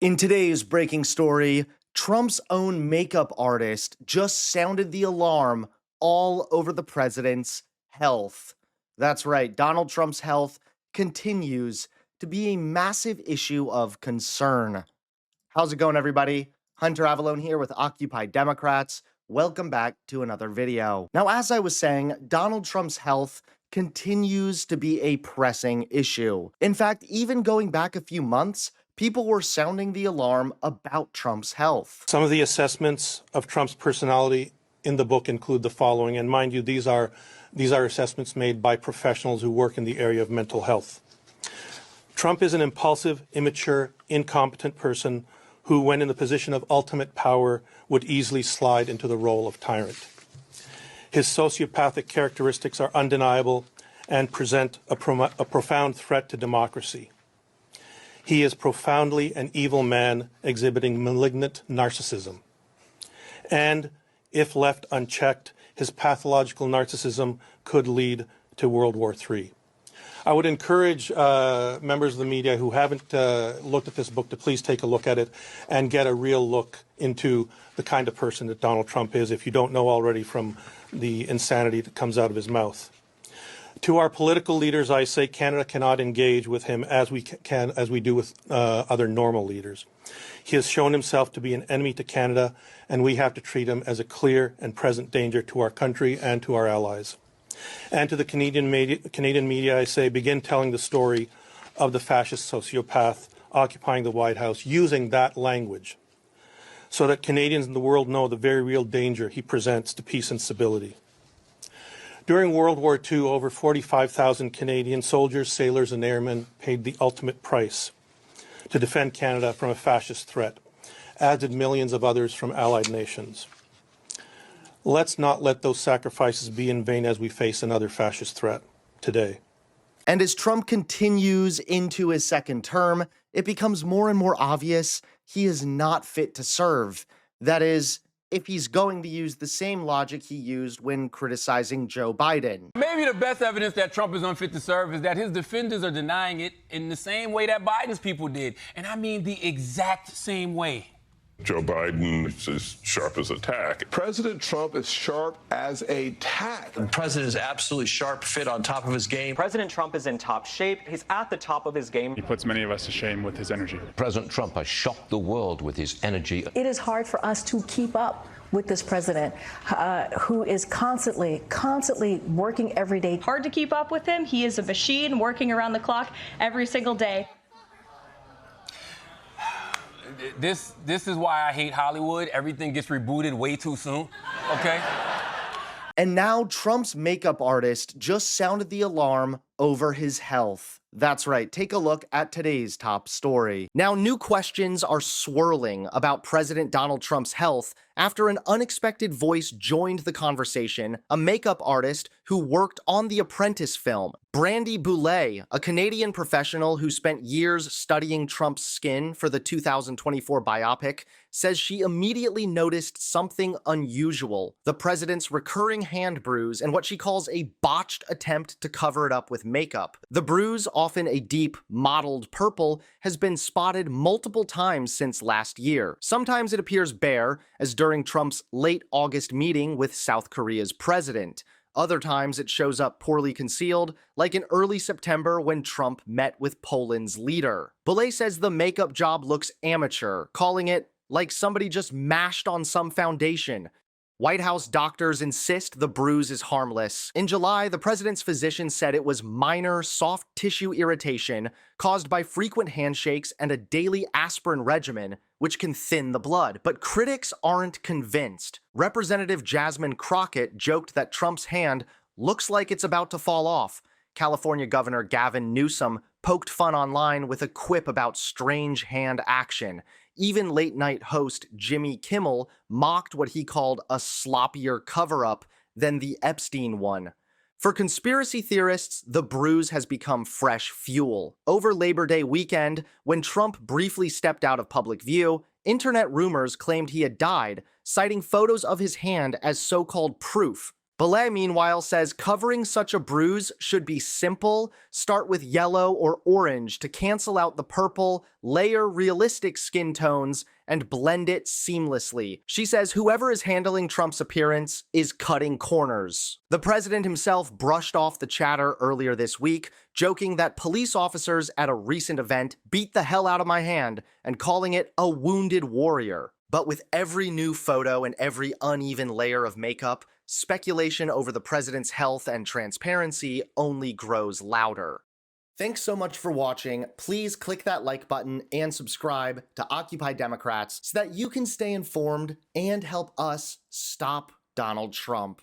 In today's breaking story, Trump's own makeup artist just sounded the alarm all over the president's health. That's right, Donald Trump's health continues to be a massive issue of concern. How's it going, everybody? Hunter Avallone here with Occupy Democrats. Welcome back to another video. Now, as I was saying, Donald Trump's health continues to be a pressing issue. In fact, even going back a few months, people were sounding the alarm about Trump's health. Some of the assessments of Trump's personality in the book include the following, and mind you, these are assessments made by professionals who work in the area of mental health. Trump is an impulsive, immature, incompetent person who, when in the position of ultimate power, would easily slide into the role of tyrant. His sociopathic characteristics are undeniable and present a profound threat to democracy. He is profoundly an evil man exhibiting malignant narcissism. And if left unchecked, his pathological narcissism could lead to World War III. I would encourage members of the media who haven't looked at this book to please take a look at it and get a real look into the kind of person that Donald Trump is, if you don't know already from the insanity that comes out of his mouth. To our political leaders, I say Canada cannot engage with him as we do with other normal leaders. He has shown himself to be an enemy to Canada, and we have to treat him as a clear and present danger to our country and to our allies. And to the Canadian media, I say, begin telling the story of the fascist sociopath occupying the White House using that language so that Canadians in the world know the very real danger he presents to peace and stability. During World War II, over 45,000 Canadian soldiers, sailors, and airmen paid the ultimate price to defend Canada from a fascist threat, as did millions of others from allied nations. Let's not let those sacrifices be in vain as we face another fascist threat today. And as Trump continues into his second term, it becomes more and more obvious he is not fit to serve. That is, if he's going to use the same logic he used when criticizing Joe Biden. Maybe the best evidence that Trump is unfit to serve is that his defenders are denying it in the same way that Biden's people did. And I mean the exact same way. Joe Biden is as sharp as a tack. President Trump is sharp as a tack. The president is absolutely sharp, fit, on top of his game. President Trump is in top shape. He's at the top of his game. He puts many of us to shame with his energy. President Trump has shocked the world with his energy. It is hard for us to keep up with this president who is constantly working every day. Hard to keep up with him. He is a machine working around the clock every single day. This is why I hate Hollywood. Everything gets rebooted way too soon, okay? And now Trump's makeup artist just sounded the alarm over his health. That's right, take a look at today's top story. Now, new questions are swirling about President Donald Trump's health after an unexpected voice joined the conversation, a makeup artist who worked on the Apprentice film. Brandy Boulay, a Canadian professional who spent years studying Trump's skin for the 2024 biopic, says she immediately noticed something unusual: the president's recurring hand bruise and what she calls a botched attempt to cover it up with makeup. The bruise, often a deep, mottled purple, has been spotted multiple times since last year. Sometimes it appears bare, as during Trump's late August meeting with South Korea's president. Other times it shows up poorly concealed, like in early September when Trump met with Poland's leader. Boulay says the makeup job looks amateur, calling it like somebody just mashed on some foundation. White House doctors insist the bruise is harmless. In July, the president's physician said it was minor soft tissue irritation caused by frequent handshakes and a daily aspirin regimen, which can thin the blood. But critics aren't convinced. Representative Jasmine Crockett joked that Trump's hand looks like it's about to fall off. California Governor Gavin Newsom poked fun online with a quip about strange hand action. Even late-night host Jimmy Kimmel mocked what he called a sloppier cover-up than the Epstein one. For conspiracy theorists, the bruise has become fresh fuel. Over Labor Day weekend, when Trump briefly stepped out of public view, internet rumors claimed he had died, citing photos of his hand as so-called proof. Belay, meanwhile, says covering such a bruise should be simple. Start with yellow or orange to cancel out the purple, layer realistic skin tones, and blend it seamlessly. She says whoever is handling Trump's appearance is cutting corners. The president himself brushed off the chatter earlier this week, joking that police officers at a recent event beat the hell out of my hand and calling it a wounded warrior. But with every new photo and every uneven layer of makeup, speculation over the president's health and transparency only grows louder. Thanks so much for watching. Please click that like button and subscribe to Occupy Democrats so that you can stay informed and help us stop Donald Trump.